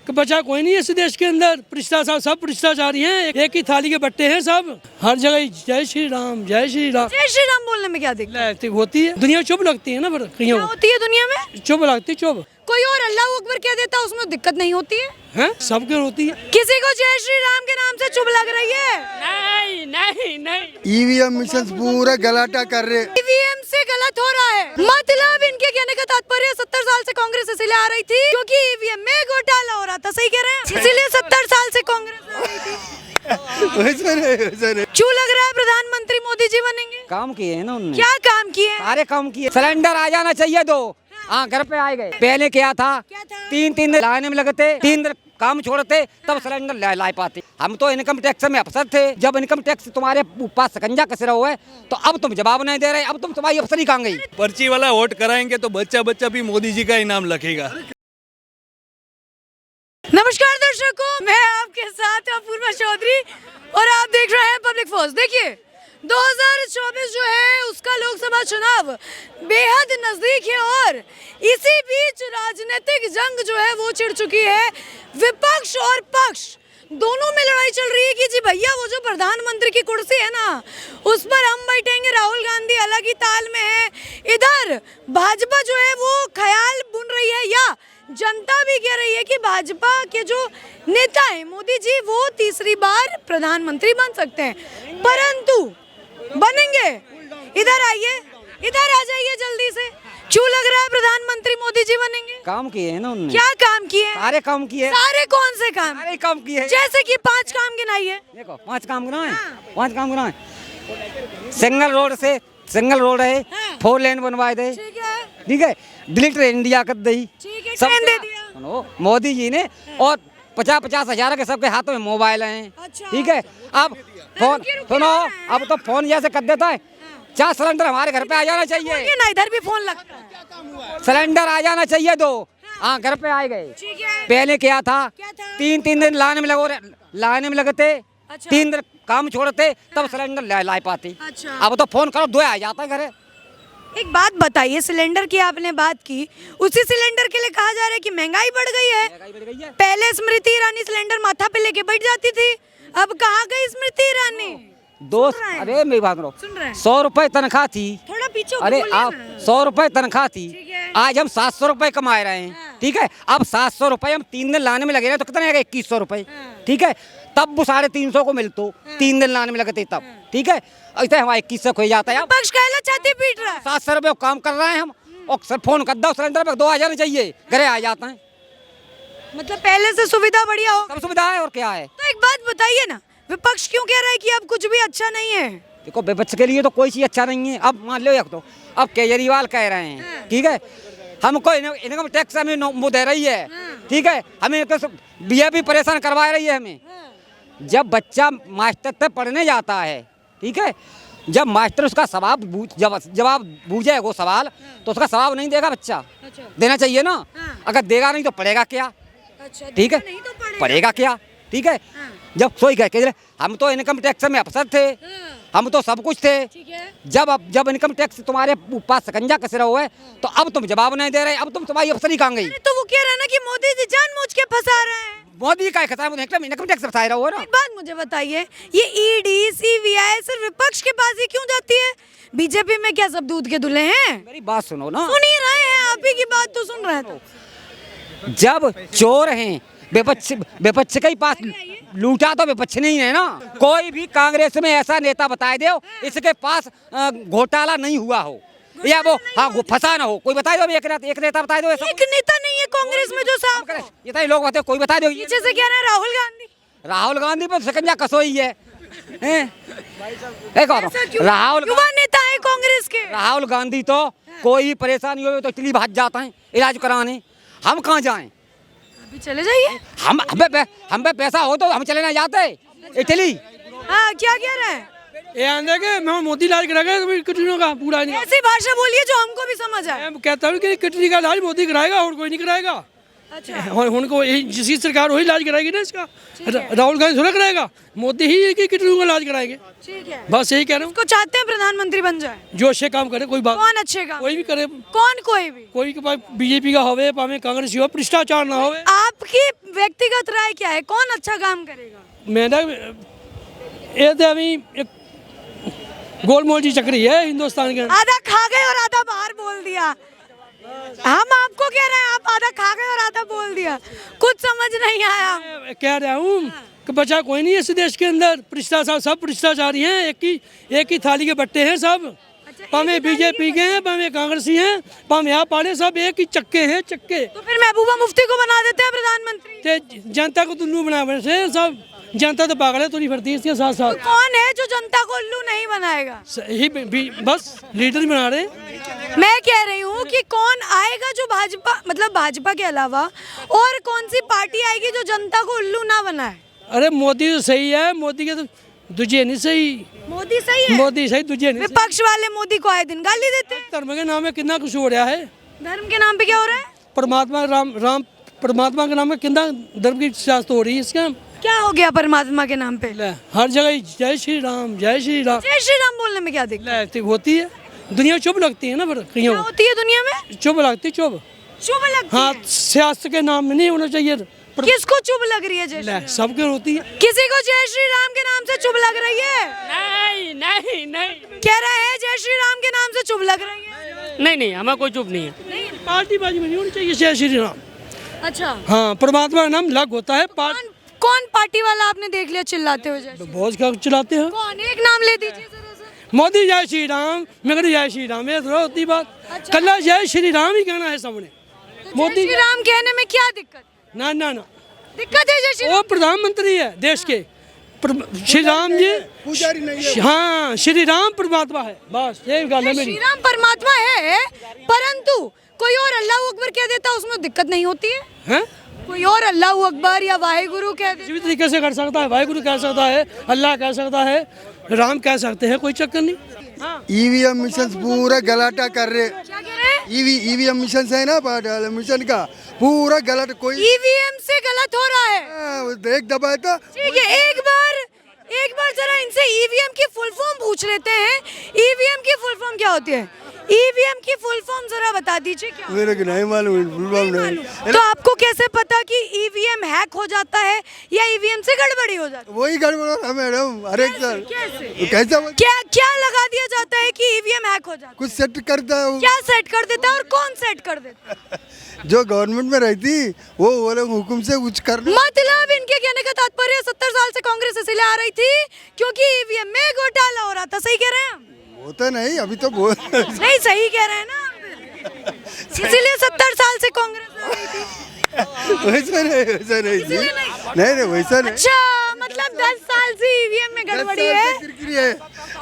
कि बचा कोई नहीं है इस देश के अंदर। भ्रष्टाचार, सब भ्रष्टाचारी हैं, एक ही थाली के बट्टे हैं सब, हर जगह जय श्री राम जय श्री राम। जय श्री राम बोलने में क्या दिक्कत होती है, दुनिया चुप लगती है ना, पर कहीं होती है दुनिया में? चुप लगती, चुप। कोई और अल्लाह अकबर कह देता, उसमें दिक्कत नहीं होती है? सबके होती है। किसी को जय श्री राम के नाम से चुप लग रही है? नहीं नहीं नहीं। ईवीएम मिशन पूरा गलाटा कर रहे। ईवीएम से गलत हो रहा है, मतलब इनके कहने का तात्पर्य 70 साल से कांग्रेस इसलिए आ रही थी क्योंकि ईवीएम में घोटाला हो रहा था। सही कह रहे हैं, इसीलिए 70 साल से कांग्रेस आ रही थी। क्यों लग रहा है प्रधानमंत्री मोदी जी बनेंगे? काम किए हैं ना उन्होंने। क्या काम किए? सारे काम किए। सिलेंडर आ जाना चाहिए दो। हाँ, घर पे आ गए। पहले क्या था, 3 दिन लाने में लगते, 3 दिन काम छोड़ते, तब सिलेंडर ला पाते। हम तो इनकम टैक्स में अफसर थे, जब इनकम टैक्स तुम्हारे पास सकंजा कस रहा हुआ है तो अब तुम जवाब नहीं दे रहे, अब तुम तुम्हारी अफसरी कहाँ गई? पर्ची वाला वोट कराएंगे तो बच्चा बच्चा भी मोदी जी का इनाम लिखेगा। नमस्कार दर्शकों, मैं आपके साथ अपूर्वा चौधरी और आप देख रहे हैं पब्लिक फोर्स। देखिए 2024 जो है उसका लोकसभा चुनाव बेहद नजदीक है और इसी बीच राजनीतिक जंग जो है वो छिड़ चुकी है। विपक्ष और पक्ष दोनों में लड़ाई चल रही है कि जी भैया वो जो प्रधानमंत्री की कुर्सी है ना उस पर हम बैठेंगे। राहुल गांधी अलग ही ताल में है, इधर भाजपा जो है वो ख्याल बुन रही है या जनता भी कह रही है कि भाजपा के जो नेता है मोदी जी वो तीसरी बार प्रधानमंत्री बन सकते हैं, परंतु बनेंगे। इधर आइए, इधर आ जाइए जल्दी से। क्यों लग रहा है प्रधानमंत्री मोदी जी बनेंगे? काम किए हैं ना उन्होंने। क्या काम किए? सारे काम किए। सारे कौन से काम? सारे काम किए। जैसे कि 5 काम गिनाइए। देखो 5 काम गिनाए। 5 काम गिनाए। सिंगल रोड है, 4 लेन बनवाए दे, ठीक है, डिजिटल इंडिया कर दी, सब दे दिया सुनो मोदी जी ने, और 50-50 हजार के सबके हाथों में मोबाइल हैं। अच्छा। ठीक है, अब फोन सुनो, अब तो फोन जैसे कर देता है। 4 सिलेंडर हमारे घर पे आ जाना चाहिए ना, इधर भी फोन लगता है। सिलेंडर आ जाना चाहिए 2। हाँ, घर पे आ गए। पहले क्या था, 3 दिन लाने में लगते, 3 दिन काम छोड़ते, तब सिलेंडर ला पाते। अब तो फोन करो 2 आ जाता है घरे। एक बात बताइए, सिलेंडर की आपने बात की, उसी सिलेंडर के लिए कहा जा रहा है कि महंगाई बढ़ गई है। पहले स्मृति ईरानी सिलेंडर माथा पे लेके बैठ जाती थी, अब कहाँ गई स्मृति ईरानी? दोस्त, अरे मेरी बात सुनो, 100 रुपए तनख्वाह थी। थोड़ा पीछे अरे आप 100 रुपए तनख्वाह थी, आज हम 700 रुपए कमा रहे हैं। ठीक है, अब 700 रुपए हम 3 दिन लाने में लगे रहे तो कितना आएगा? 2100 रुपए। ठीक है, तब वो 350 को मिलतो, 3 दिन लाने में लगते तब। ठीक है, ऐसे हमारा 2100 खो जाता है। पक्ष कहला चाहती पीट रहा है। 700 रुपए काम कर रहे हैं हम, और सर फोन कर दो, सिलेंडर पे 2 आ जाने चाहिए, घरे आ जाते हैं। मतलब पहले से सुविधा बढ़िया हो, सब सुविधा है और क्या है। तो एक बात बताइए ना, विपक्ष क्यों कह रहा है कि अब कुछ भी अच्छा नहीं है? देखो विपक्ष के लिए तो कोई चीज अच्छा नहीं है। अब मान लो तो अब केजरीवाल कह रहे हैं, ठीक है, हमको इनकम टैक्स हमें वो दे रही है, ठीक है, हमें बीजेपी परेशान करवा रही है हमें। जब बच्चा मास्टर तक पढ़ने जाता है, ठीक है, जब मास्टर उसका जवाब बूझे वो सवाल, तो उसका जवाब नहीं देगा बच्चा। देना चाहिए ना। अगर देगा नहीं तो पढ़ेगा क्या? ठीक है, पढ़ेगा क्या? ठीक है, जब सोई गए हम तो इनकम टैक्स में अफसर थे, हम तो सब कुछ थे। जब इनकम टैक्स तुम्हारे पास सकंजा कस रहा हुआ है तो अब तुम जवाब नहीं दे रहे, अब तुम तुम्हारी अफसरी कहाँ गई? तो वो कह रहा है ना कि मोदी जी जानबूझ के फंसा रहे हैं। मोदी का खतरा इनकम टैक्स फंसा रहा हुआ ना। एक बात मुझे बताइए, ये ईडी सीबीआई सिर्फ विपक्ष के पास ही क्यों जाती है? बीजेपी में क्या सब दूध के धुले हैं? मेरी बात सुनो ना। सुन ही रहे हैं, आप ही की बात तो सुन रहे थे। जब चोर हैं विपक्ष के पास लूटा तो विपक्ष नहीं है ना। कोई भी कांग्रेस में ऐसा नेता बताए दो इसके पास घोटाला नहीं हुआ हो या वो वो फंसा ना हो, कोई बताए दो। एक नेता बताए दो ऐसा। एक नेता नहीं है कांग्रेस में जो साहब, इतने लोग बताए, कोई बता दो। पीछे से क्या है? राहुल गांधी पर सकंजा कसो ही है। युवा नेता है कांग्रेस के। राहुल गांधी तो कोई परेशानी हो तो इटली भाग जाता है इलाज कराने। हम कहाँ जाएं? अभी चले जाइए। हम पे पैसा हो तो हम चले ना जाते इटली। हाँ, क्या कह रहे हैं? ये आंदे के मैं मोदी इलाज कराएगा तो किडनी का पूरा नहीं। ऐसी भाषा बोलिए जो हमको भी समझ आए। मैं कहता हूँ कि किडनी का इलाज मोदी कराएगा और कोई नहीं कराएगा। अच्छा, और उनको जिसकी सरकार वही इलाज कराएगी ना इसका। राहुल गांधी थोड़ा कराएगा, मोदी ही की किडनी का इलाज कराएंगे। ठीक है, बस यही कह रहा हूँ। उसको चाहते हैं प्रधानमंत्री बन जाए, जो अच्छे काम करे। कोई बात, कौन अच्छे काम? कोई भी करे। कौन? कोई भी, कोई के पास बीजेपी का होवे, पावे कांग्रेस हो, भ्रष्टाचार ना होवे। आपकी व्यक्तिगत क्या है, कौन अच्छा काम करेगा? मैंने ये तो अभी एक गोलमोल जी चक्री है हिंदुस्तान के। आधा खा गए और आधा बाहर बोल दिया। हम आपको कह रहे हैं, आप आधा खा गए और आधा बोल दिया, कुछ समझ नहीं आया। मैं कह रहा हूँ कि बचा कोई नहीं है इस देश के अंदर। भ्रष्टाचार, सब भ्रष्टाचारी हैं, एक ही थाली के बट्टे हैं सब। पावे बीजेपी के हैं, पावे कांग्रेसी हैं, पावे यहाँ पाले, सब एक ही चक्के हैं, चक्के। तो फिर महबूबा मुफ्ती को बना देते हैं प्रधानमंत्री। ते जनता को उल्लू बना बैठे हैं सब। जनता तो पागल है, तुरी भरती है इसके साथ साथ। कौन है जो जनता को उल्लू नहीं बनाएगा? सही बस लीडर ही बना रहे हैं। मैं कह रही हूँ कि कौन आएगा जो भाजपा, मतलब भाजपा के अलावा और कौन सी पार्टी आएगी जो जनता को उल्लू ना बनाए? अरे मोदी तो सही है, मोदी के तो दूजे नहीं सही। मोदी सही है, मोदी सही, दूजे नहीं। विपक्ष वाले मोदी को आए दिन गाली देते हैं। धर्म के नाम में कितना कुछ हो रहा है। धर्म के नाम पे क्या हो रहा है? परमात्मा राम परमात्मा के नाम में कितना धर्म की सियासत हो रही है इसका। क्या हो गया परमात्मा के नाम पे? हर जगह जय श्री राम, जय श्री राम। जय श्री राम बोलने में क्या दिक्कत होती है? दुनिया चुप लगती है ना, पर कहीं क्या होती है दुनिया में? चुप लगती, चुप। शुभ लगती हाँ, है। सियासत के नाम में नहीं होना चाहिए। किसको चुभ लग रही है जय श्री राम? सबके होती है। किसी को जय श्री राम के नाम से चुभ लग रही है? नहीं नहीं नहीं कह रहे हैं जय श्री राम के नाम से चुभ लग रही है। नहीं नहीं, हमें कोई चुप नहीं है। पार्टी बाजी में नहीं होनी चाहिए जय श्री राम। अच्छा, हाँ, परमात्मा का नाम अलग होता है। कौन पार्टी वाला आपने देख लिया चिल्लाते हुए? जय श्री बहुत क्या चलाते हैं। कौन? एक नाम ले दीजिए जरा सा। मोदी जय श्री राम, मगर जय श्री राम, ये थोड़ा होती बात। कल जय श्री राम ही कहना है सबने। जय श्री राम कहने में क्या दिक्कत? ना ना ना, दिक्कत है जय श्री वो प्रधानमंत्री है देश के। श्री राम जी पुजारी नहीं है। हाँ, श्री राम परमात्मा है, बस यही गल है श्री मेरी। राम परमात्मा है, परंतु कोई और अल्लाह अकबर कह देता उसमें दिक्कत नहीं होती है? हैं? कोई और अल्लाह अकबर या वाहेगुरु कह दे? किसी भी तरीके से कर सकता है, वाहेगुरु कह सकता है, अल्लाह कह सकता है, राम कह सकते हैं, कोई चक्कर नहीं। ईवीएम मिशन पूरा गलाटा कर रहे। क्या कह रहे हैं? ईवीएम मिशन है ना, मिशन का पूरा गलत। कोई ईवीएम से गलत हो रहा है। देख दबाया था। ठीक है, एक बार जरा इनसे ईवीएम की फुल फॉर्म पूछ लेते हैं। ईवीएम की फुल फॉर्म क्या होती है? ईवीएम की फुल फॉर्म जरा बता दीजिए क्या? मेरे को नहीं मालूम, फुल फॉर्म नहीं। तो आपको कैसे पता कि ईवीएम हैक हो जाता है या ईवीएम से गड़बड़ी हो जाती है? वही गड़बड़ हो रहा मैडम, हर एक साल। कैसे? कैसा क्या क्या लगा दिया जाता है कि ईवीएम हैक हो जाता है? कुछ सेट करता है वो। क्या सेट कर देता है और कौन सेट कर देता है? जो गवर्नमेंट में रहती वो लोग हुक्म से कुछ करना। मतलब इनके कहने का तात्पर्य 70 साल से कांग्रेस इसलिए आ रही थी क्योंकि ईवीएम में घोटाला हो रहा था। सही कह रहे हैं हम? वो तो नहीं, अभी तो बहुत नहीं, सही कह रहे हैं ना, इसीलिए 70 साल से कांग्रेस आ रही थी। वैसा नहीं जी। नहीं वैसा नहीं। अच्छा, मतलब 10 साल से ईवीएम में गड़बड़ी है।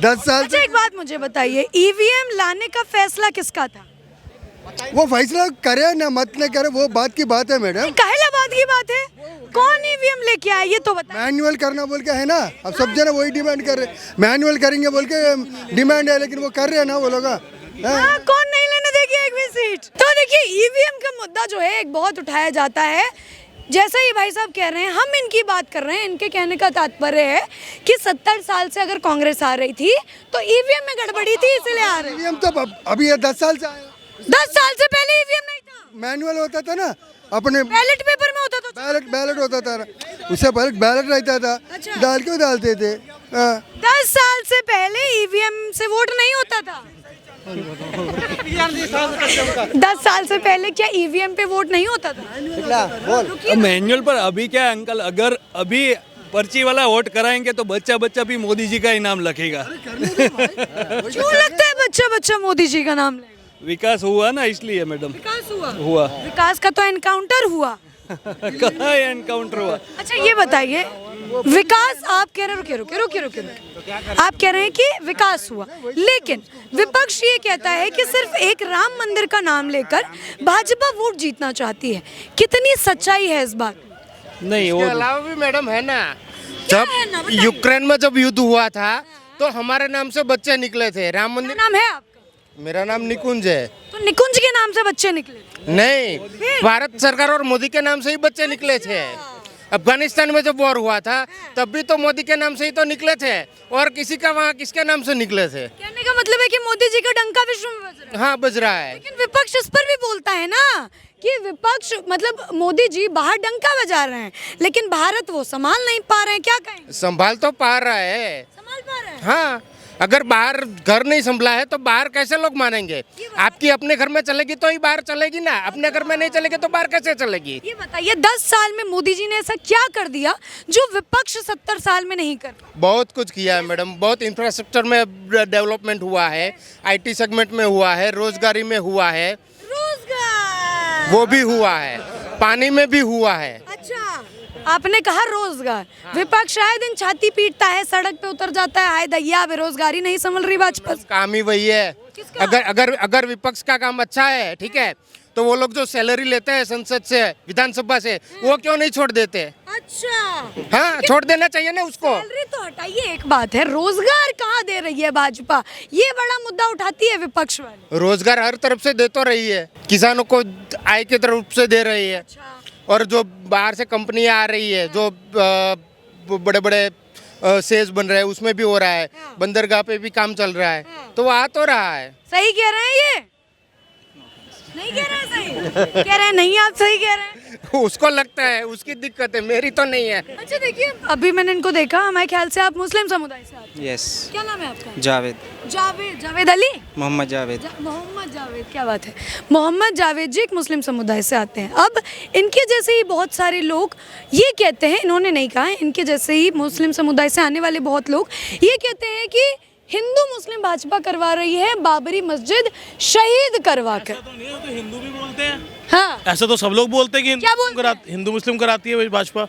10 साल अच्छा, एक बात मुझे बताइए, ईवीएम लाने का फैसला किसका था? वो फैसला करे ना मत न करे, वो बात की बात है मैडम। काहेला बात की बात है? कौन ईवीएम लेके आया ये तो बताइए। मैनुअल करना बोल के है ना, अब सब जना वही डिमांड कर रहे। मैनुअल करेंगे बोल के डिमांड है, लेकिन वो कर रहे हैं ना वो लोग। हाँ, कौन नहीं लेने देगी एक भी सीट? तो देखिए, ईवीएम का मुद्दा जो है एक बहुत उठाया जाता है। जैसा ही भाई साहब कह रहे हैं, हम इनकी बात कर रहे हैं। इनके कहने का तात्पर्य है कि 70 साल से अगर कांग्रेस आ रही थी तो ईवीएम में गड़बड़ी थी इसलिए आ रही। ईवीएम तो अभी ये 10 साल से आया। 10 साल से पहले ईवीएम नहीं था, मैनुअल होता था ना, अपने बैलेट पेपर में होता था। बैलेट होता था ना, उससे पहले बैलेट रहता था। अच्छा। डाल के डालते थे। 10 साल से पहले ईवीएम से वोट नहीं होता था। 10 साल से पहले क्या ईवीएम पे वोट नहीं होता था? मैनुअल पर अभी क्या है अंकल, अगर अभी पर्ची वाला वोट कराएंगे तो बच्चा बच्चा भी मोदी जी का ही नाम लिखेगा। क्यों लगता है बच्चा बच्चा मोदी जी का नाम लेगा? विकास हुआ ना, इसलिए मैडम। विकास हुआ। विकास का तो एनकाउंटर हुआ। कहाँ एनकाउंटर हुआ? अच्छा, ये बताइए, विकास आप कह रहे, रुके, आप कह रहे हैं कि विकास हुआ, लेकिन विपक्ष ये कहता है कि सिर्फ एक राम मंदिर का नाम लेकर भाजपा वोट जीतना चाहती है। कितनी सच्चाई है इस बात? नहीं, वो अलावा भी मैडम है ना, क्या है ना, जब बताइए। यूक्रेन में जब युद्ध हुआ था तो हमारे नाम से बच्चे निकले थे। राम क्या मंदिर। नाम है आपका? मेरा नाम निकुंज है। तो निकुंज के नाम से बच्चे निकले? नहीं, भारत सरकार और मोदी के नाम से ही बच्चे निकले थे। अफगानिस्तान में जब वॉर हुआ था तब भी तो मोदी के नाम से ही तो निकले थे, और किसी का वहाँ किसके नाम से निकले थे? कहने का मतलब है कि मोदी जी का डंका विश्व में बज रहा है। हाँ, बज रहा है। लेकिन विपक्ष इस पर भी बोलता है ना कि विपक्ष मतलब मोदी जी बाहर डंका बजा रहे हैं, लेकिन भारत वो संभाल नहीं पा रहे हैं, क्या कहें? संभाल तो पा रहा है। संभाल पा रहे हैं? हाँ, अगर बाहर घर नहीं संभला है तो बाहर कैसे लोग मानेंगे? आपकी अपने घर में चलेगी तो ही बाहर चलेगी ना, अपने घर में नहीं चलेगी तो बाहर कैसे चलेगी? ये बताइए 10 साल में मोदी जी ने ऐसा क्या कर दिया जो विपक्ष 70 साल में नहीं कर? बहुत कुछ किया है मैडम, बहुत इंफ्रास्ट्रक्चर में डेवलपमेंट हुआ है, आईटी सेगमेंट में हुआ है, रोजगारी में हुआ है, रोजगार वो भी हुआ है, पानी में भी हुआ है। अच्छा, आपने कहा रोजगार। विपक्ष आए दिन छाती पीटता है, सड़क पे उतर जाता है, हाय दैया बेरोजगारी नहीं संभल रही भाजपा से। काम ही वही है। किसका? अगर विपक्ष का काम अच्छा है, ठीक है, तो वो लोग जो सैलरी लेते हैं संसद से, विधानसभा से, वो क्यों नहीं छोड़ देते? अच्छा, हाँ, छोड़ देना चाहिए ना उसको। सैलरी तो हटाइए, एक बात है, रोजगार कहाँ दे रही है भाजपा? ये बड़ा मुद्दा उठाती है विपक्ष वाले। रोजगार हर तरफ से दे तो रही है, किसानों को आय की तरफ से दे रही है, और जो बाहर से कंपनियां आ रही है, जो बड़े बड़े सेज बन रहे हैं, उसमें भी हो रहा है, बंदरगाह पे भी काम चल रहा है, तो वो आ तो रहा है। सही कह रहे हैं ये? नहीं कह रहे हैं सही? कह रहे हैं नहीं, आप सही कह रहे हैं। उसको लगता है, उसकी दिक्कत है, मेरी तो नहीं है। अच्छा देखिए, अभी मैंने इनको देखा, हमारे ख्याल से आप मुस्लिम समुदाय से आते हैं। यस, क्या नाम है आपका? जावेद, जावेद अली, मोहम्मद जावेद। मोहम्मद जावेद, क्या बात है। मोहम्मद जावेद जी एक मुस्लिम समुदाय से आते हैं। अब इनके जैसे ही बहुत सारे लोग ये कहते हैं, इन्होंने नहीं कहा है, इनके जैसे ही मुस्लिम समुदाय से आने वाले बहुत लोग ये कहते हैं कि हिंदू मुस्लिम भाजपा करवा रही है बाबरी मस्जिद शहीद करवा कर। तो नहीं, तो हिंदू भी बोलते हैं। हाँ, ऐसा तो सब लोग बोलते हैं कि क्या बोलते हैं? हिंदू मुस्लिम कराती है भाई भाजपा।